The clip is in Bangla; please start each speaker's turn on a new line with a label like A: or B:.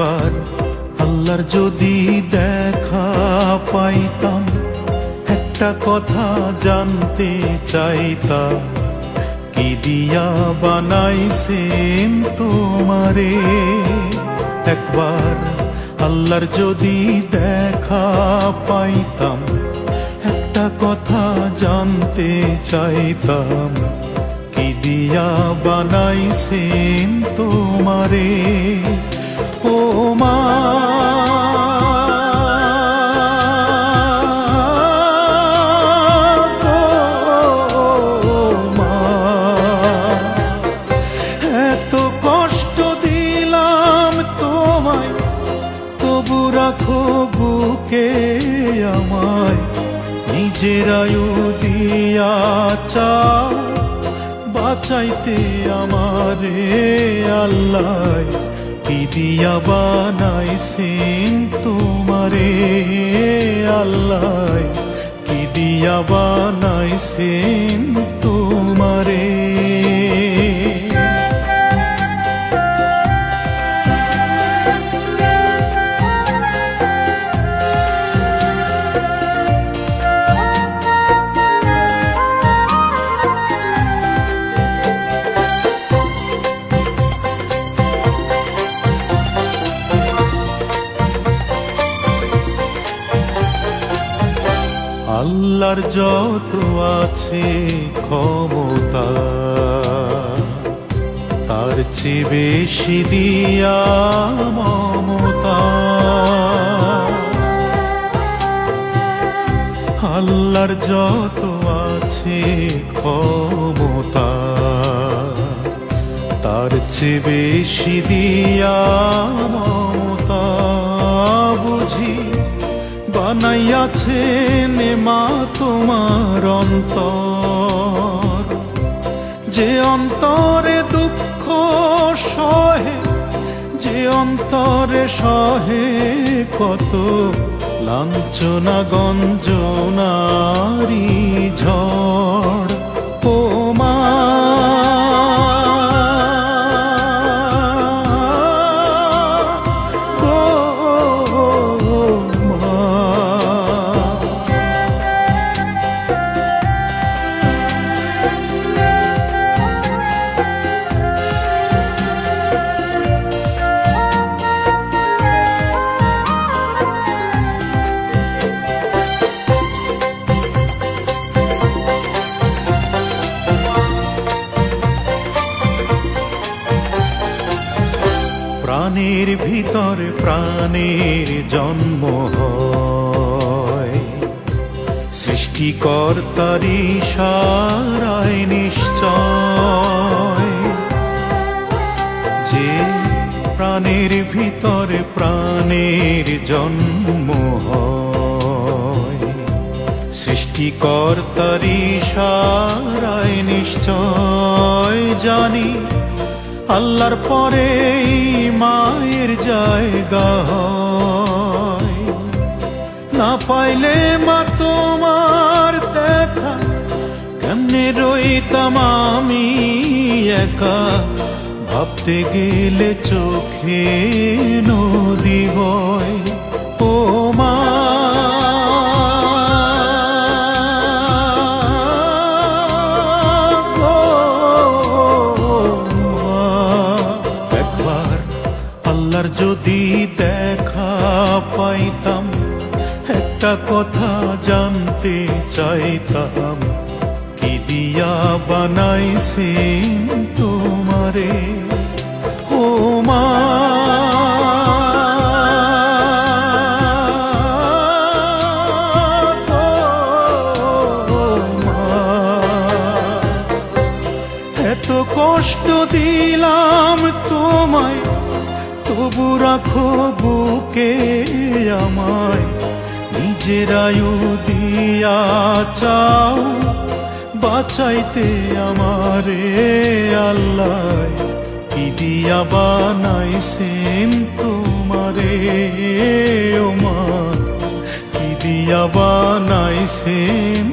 A: একবার আল্লাহর যদি দেখা পাইতাম, একটা কথা জানতে চাইতাম, কি দিয়া বানাইছেন তোমারে। একবার আল্লাহর যদি দেখা পাইতাম, একটা কথা জানতে চাইতাম, কি দিয়া বানাইছেন তোমারে। ও মা এত কষ্ট দিলাম তোমায়, তবু রাখো বুকে আমায়, নিজের আয়ু দিয়া চাও বাঁচাইতে আমারে। আল্লাহ কি দিয়া বানাইছেন তোমারে, আল্লাহ কি দিয়া বানাইছেন তোমারে। আল্লাহর যত আছে ক্ষমতা, তার চেয়ে বেশি দিয়া মমতা। আল্লাহর যত আছে ক্ষমতা, তার চেয়ে বেশি দিয়া মমতা। বুঝি বানাইয়াছেন মা তোমার অন্তর, যে অন্তরে দুঃখ সহে, যে অন্তরে সহে কত লাঞ্ছনা গঞ্জনারি ঝড়। ও মা প্রাণের ভিতর প্রাণের জন্ম হয়, সৃষ্টিকর্তার ইশারায় নিশ্চয়। যে প্রাণের ভিতর প্রাণের জন্ম হয়, সৃষ্টিকর্তার ইশারায় নিশ্চয়। জানি আল্লাহর পরে মায়ের জায়গা হয়, না পাইলে মা তোমার দেখা, কেমনে রইতাম আমি একা। ভাবতে গেলে চোখে নদী বয়। ও মা আল্লাহর যদি দেখা পাইতাম, একটা কথা জানতে চাইতাম, কি দিয়া বানাইছেন তোমারে। ও মা এত কষ্ট দিলাম তোমায়, তবু রাখো বুকে আমায়, নিজের আয়ু দিয়া চাও বাঁচাইতে আমারে। আল্লাহ কি দিয়া বানাইছেন তোমারে। ও মা কি দিয়া বানাইছেন